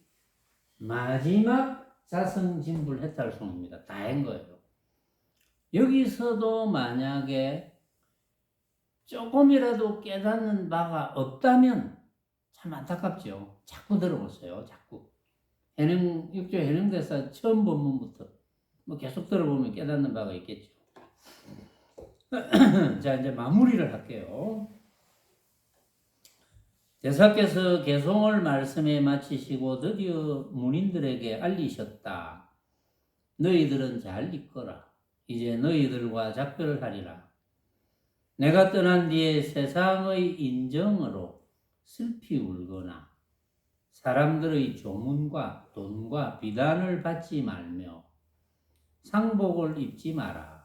마지막 자성진불해탈송입니다. 다 한 거예요. 여기서도 만약에 조금이라도 깨닫는 바가 없다면 참 안타깝죠. 자꾸 들어보세요. 자꾸. 육조 해능대사 처음 본문부터 뭐 계속 들어보면 깨닫는 바가 있겠죠. 자, 이제 마무리를 할게요. 대사께서 개송을 말씀에 마치시고 드디어 문인들에게 알리셨다. 너희들은 잘 있거라. 이제 너희들과 작별하리라. 내가 떠난 뒤에 세상의 인정으로 슬피 울거나 사람들의 조문과 돈과 비단을 받지 말며 상복을 입지 마라.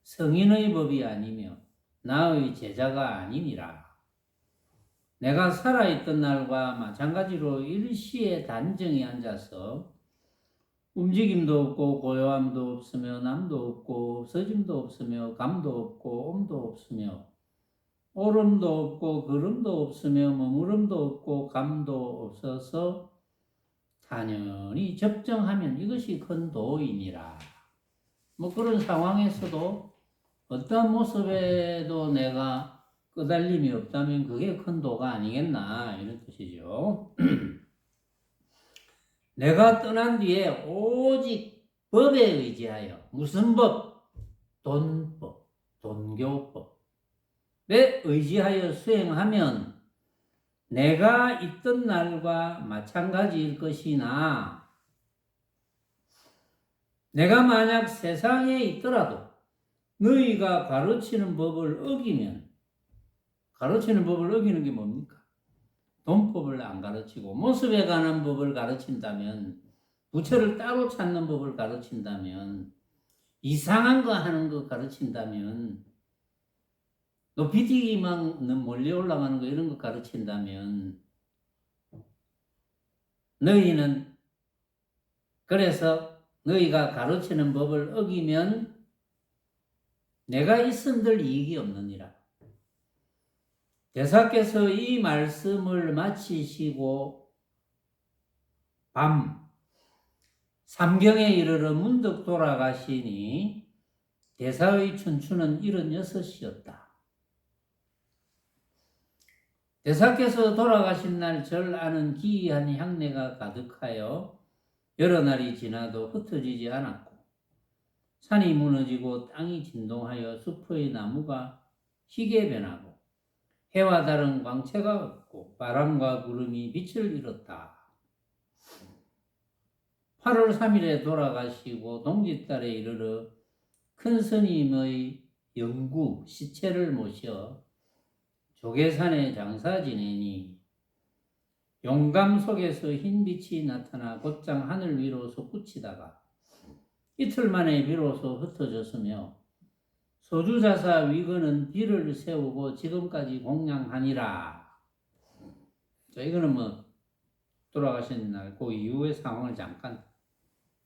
성인의 법이 아니며 나의 제자가 아니니라. 내가 살아있던 날과 마찬가지로 일시에 단정히 앉아서 움직임도 없고 고요함도 없으며 남도 없고 없어짐도 없으며 감도 없고 옴도 없으며 오름도 없고 걸음도 없으며 머무름도 없고 감도 없어서 단연히 접정하면 이것이 큰 도이니라. 뭐 그런 상황에서도 어떤 모습에도 내가 끄달림이 없다면 그게 큰 도가 아니겠나 이런 뜻이죠. 내가 떠난 뒤에 오직 법에 의지하여 무슨 법? 돈법, 돈교법에 의지하여 수행하면 내가 있던 날과 마찬가지일 것이나 내가 만약 세상에 있더라도 너희가 가르치는 법을 어기면 가르치는 법을 어기는 게 뭡니까? 돈법을 안 가르치고 모습에 관한 법을 가르친다면 부처를 따로 찾는 법을 가르친다면 이상한 거 하는 거 가르친다면 높이뛰기만 멀리 올라가는 거 이런 거 가르친다면 너희는 그래서 너희가 가르치는 법을 어기면 내가 있음들 이익이 없느니라. 대사께서 이 말씀을 마치시고 밤 삼경에 이르러 문득 돌아가시니 대사의 춘추는 76이었다. 대사께서 돌아가신 날 절 아는 기이한 향내가 가득하여 여러 날이 지나도 흩어지지 않았고 산이 무너지고 땅이 진동하여 숲의 나무가 희게 변하고 해와 다른 광채가 없고 바람과 구름이 빛을 잃었다. 8월 3일에 돌아가시고 동짓달에 이르러 큰 스님의 영구 시체를 모셔 조계산에 장사 지내니 용감 속에서 흰 빛이 나타나 곧장 하늘 위로 솟구치다가 이틀 만에 비로소 흩어졌으며 소주자사 위거는 비를 세우고 지금까지 공양하니라. 자, 이거는 뭐 돌아가신 날 그 이후의 상황을 잠깐.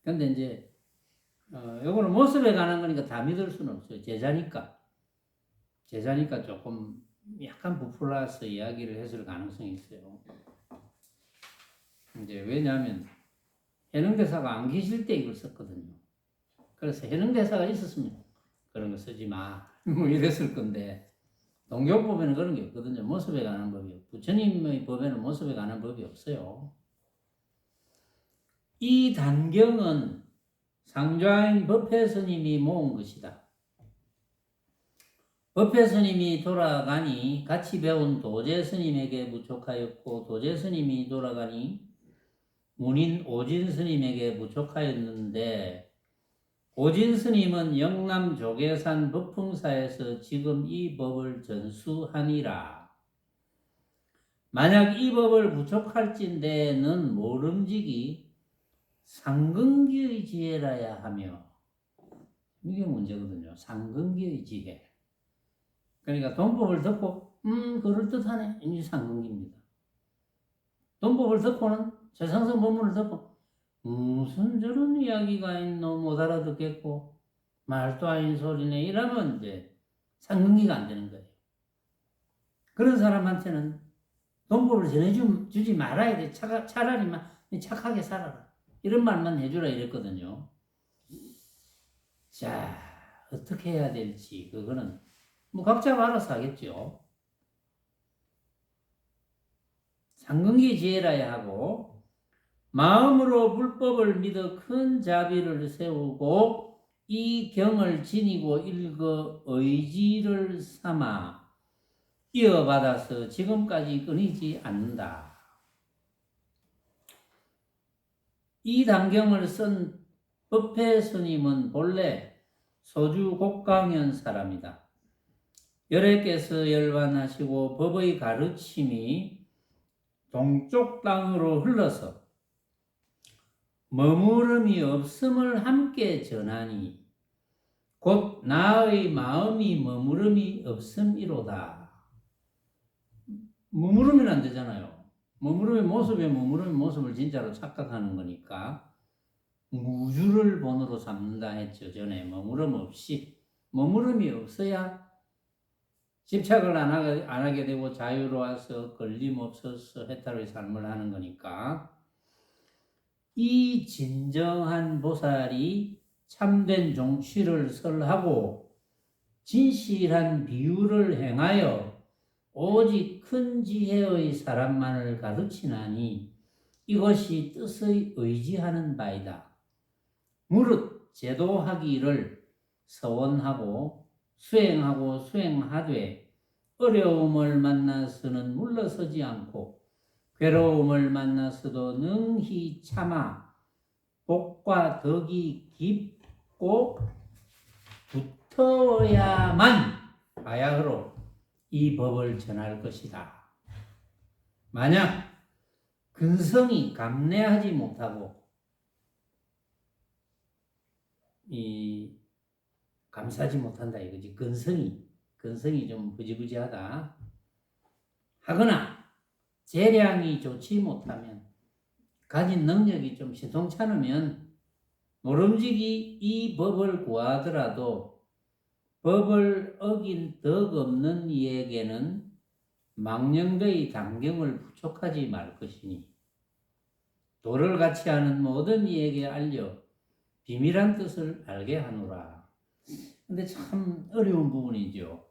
근데 이제 요거는 모습에 관한 거니까 다 믿을 수는 없어요. 제자니까 조금 약간 부풀려서 이야기를 했을 가능성이 있어요. 이제 왜냐하면 해능대사가 안 계실 때 이걸 썼거든요. 그래서 해능대사가 있었으면 그런 거 쓰지 마. 뭐 이랬을 건데, 동교법에는 그런 게 없거든요. 모습에 관한 법이. 부처님의 법에는 모습에 관한 법이 없어요. 이 단경은 상좌인 법회 스님이 모은 것이다. 법회 스님이 돌아가니 같이 배운 도제 스님에게 부촉하였고, 도제 스님이 돌아가니 문인 오진 스님에게 부촉하였는데, 오진 스님은 영남 조계산 법풍사에서 지금 이 법을 전수하니라. 만약 이 법을 부촉할진대는 모름지기 상근기의 지혜라야 하며, 이게 문제거든요. 상근기의 지혜. 그러니까 돈법을 듣고 그럴듯하네. 이게 상근기입니다. 돈법을 듣고는 최상승 법문을 듣고 무슨 저런 이야기가 있노 못 알아듣겠고 말도 아닌 소리네 이러면 이제 상근기가 안 되는 거예요. 그런 사람한테는 돈법을 전해주지 말아야 돼. 차라리 착하게 살아라. 이런 말만 해주라 이랬거든요. 자, 어떻게 해야 될지 그거는 뭐 각자가 알아서 하겠죠. 상근기 지혜라야 하고 마음으로 불법을 믿어 큰 자비를 세우고 이 경을 지니고 읽어 의지를 삼아 이어받아서 지금까지 끊이지 않는다. 이 단경을 쓴 법회 스님은 본래 소주 곡강현 사람이다. 열애께서 열반하시고 법의 가르침이 동쪽 땅으로 흘러서 머무름이 없음을 함께 전하니 곧 나의 마음이 머무름이 없음이로다. 머무르면 안 되잖아요. 머무름의 모습을 진짜로 착각하는 거니까 무주를 본으로 삼는다 했죠. 전에 머무름이 없어야 집착을 안 하게 되고 자유로워서 걸림없어서 해탈의 삶을 하는 거니까 이 진정한 보살이 참된 종취를 설하고 진실한 비유를 행하여 오직 큰 지혜의 사람만을 가르치나니 이것이 뜻의 의지하는 바이다. 무릇 제도하기를 서원하고 수행하되 어려움을 만나서는 물러서지 않고 괴로움을 만나서도 능히 참아 복과 덕이 깊고 두터워야만 바야흐로 이 법을 전할 것이다. 만약 근성이 감내하지 못하고 감사하지 못한다 이거지. 근성이 좀 부지부지하다 하거나 재량이 좋지 못하면 가진 능력이 좀 시통찮으면 모름지기 이 법을 구하더라도 법을 어긴 덕 없는 이에게는 망령되이 단경을 부촉하지 말 것이니 도를 같이 하는 모든 이에게 알려 비밀한 뜻을 알게 하노라. 근데 참 어려운 부분이죠.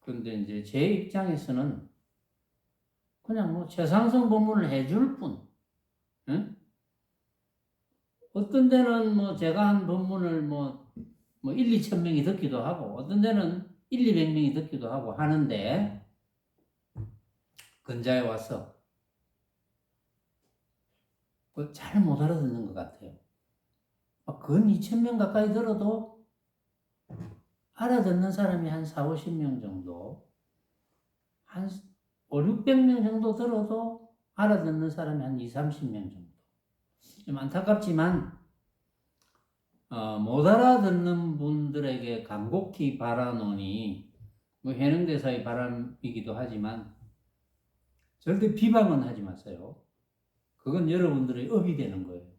근데 이제 제 입장에서는 그냥 뭐 최상승 법문을 해줄 뿐. 응? 어떤 데는 뭐 제가 한 법문을 뭐 1, 2천 명이 듣기도 하고 어떤 데는 1, 200명이 듣기도 하고 하는데 근자에 와서 잘 못 알아듣는 것 같아요. 근 2천 명 가까이 들어도 알아듣는 사람이 한 4, 50명 정도, 한 5, 600명 정도 들어도 알아듣는 사람이 한 2, 30명 정도. 좀 안타깝지만 못 알아듣는 분들에게 간곡히 바라노니 뭐 해능대사의 바람이기도 하지만 절대 비방은 하지 마세요. 그건 여러분들의 업이 되는 거예요.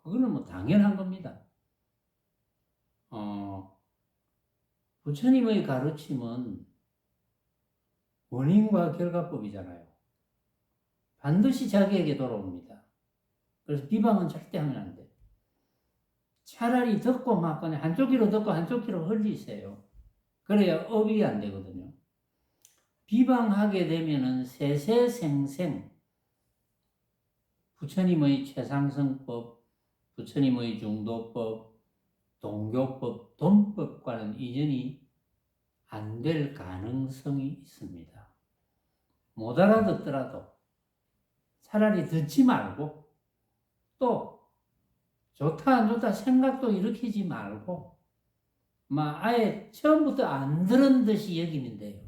그거는 뭐 당연한 겁니다. 부처님의 가르침은 원인과 결과법이잖아요. 반드시 자기에게 돌아옵니다. 그래서 비방은 절대 하면 안 돼. 차라리 듣고 막 그냥 한쪽 귀로 듣고 한쪽 귀로 흘리세요. 그래야 업이 안 되거든요. 비방하게 되면은 세세생생 부처님의 최상승법, 부처님의 중도법, 동교법, 돈법과는 인연이 안 될 가능성이 있습니다. 못 알아듣더라도 차라리 듣지 말고 또 좋다 안 좋다 생각도 일으키지 말고 막 아예 처음부터 안 들은 듯이 여기면 돼요.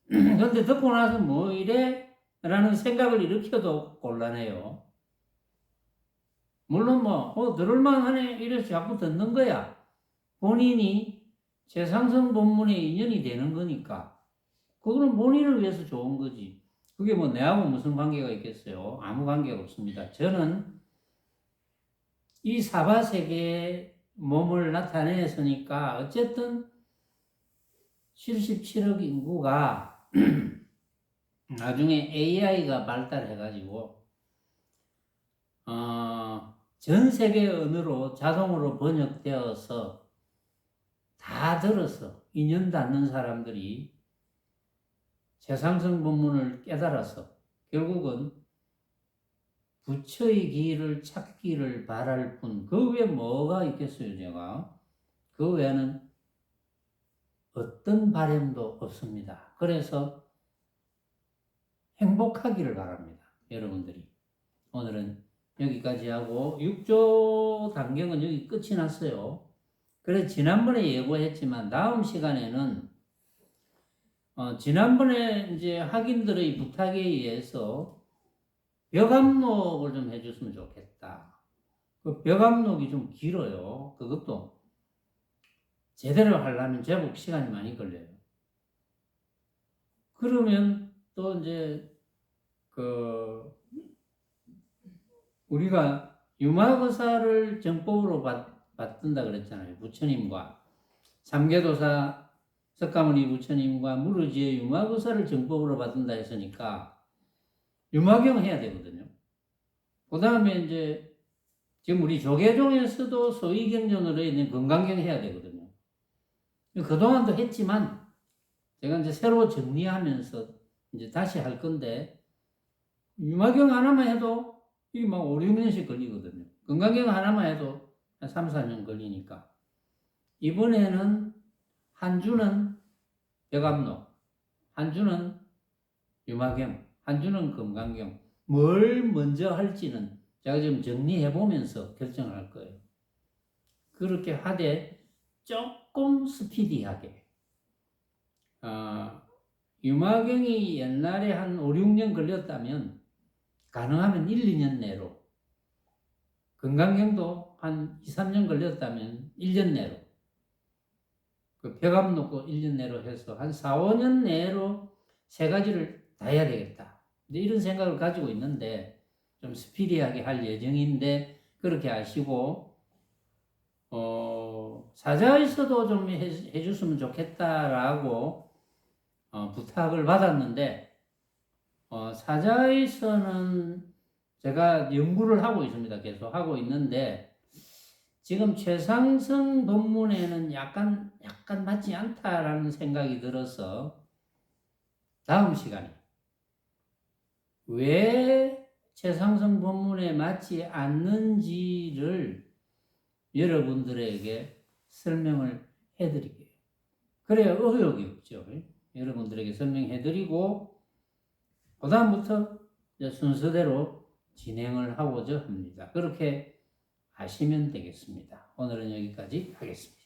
그런데 듣고 나서 뭐 이래? 라는 생각을 일으켜도 곤란해요. 물론 들을만 하네 이래서 자꾸 듣는 거야. 본인이 최상승 법문의 인연이 되는 거니까 그거는 본인을 위해서 좋은 거지. 그게 뭐 내하고 무슨 관계가 있겠어요? 아무 관계가 없습니다. 저는 이 사바세계의 몸을 나타내었으니까 어쨌든 77억 인구가 나중에 AI가 발달해가지고 전 세계 언어로 자동으로 번역되어서 다 들어서 인연 닿는 사람들이 최상승 법문을 깨달아서 결국은 부처의 길을 찾기를 바랄 뿐 그 외에 뭐가 있겠어요. 제가 그 외에는 어떤 바람도 없습니다. 그래서 행복하기를 바랍니다. 여러분들이. 오늘은 여기까지 하고 6조 단경은 여기 끝이 났어요. 그래서 지난번에 예고했지만 다음 시간에는 지난번에 이제 학인들의 부탁에 의해서 벽암록을 좀 해줬으면 좋겠다. 그 벽암록이 좀 길어요. 그것도 제대로 하려면 제법 시간이 많이 걸려요. 그러면 또 이제 우리가 유마거사를 정법으로 받든다 그랬잖아요. 부처님과 삼계도사 석가모니 부처님과 무르지의 유마거사를 정법으로 받든다 했으니까 유마경 해야 되거든요. 그 다음에 이제 지금 우리 조계종에서도 소위경전으로 있는 건강경 해야 되거든요. 그동안도 했지만 제가 이제 새로 정리하면서 이제 다시 할 건데 유마경 하나만 해도 이게 막 5, 6년씩 걸리거든요. 건강경 하나만 해도 한 3, 4년 걸리니까 이번에는 한 주는 벽암록, 한 주는 유마경, 한 주는 건강경 뭘 먼저 할지는 제가 지금 정리해보면서 결정을 할 거예요. 그렇게 하되 조금 스피디하게 유마경이 옛날에 한 5, 6년 걸렸다면 가능하면 1, 2년 내로 건강경도 한 2, 3년 걸렸다면 1년 내로 그 벽암 놓고 1년 내로 해서 한 4, 5년 내로 세 가지를 다 해야 되겠다. 이런 생각을 가지고 있는데 좀 스피디하게 할 예정인데 그렇게 하시고 사자에서도 좀 해줬으면 좋겠다라고 부탁을 받았는데 사자에서는 제가 연구를 하고 있습니다. 계속 하고 있는데 지금 최상승 법문에는 약간 맞지 않다라는 생각이 들어서 다음 시간에 왜 최상승 법문에 맞지 않는지를 여러분들에게 설명을 해드릴게요. 그래야 의욕이 없죠. 여러분들에게 설명해드리고 그 다음부터 순서대로 진행을 하고자 합니다. 그렇게 하시면 되겠습니다. 오늘은 여기까지 하겠습니다.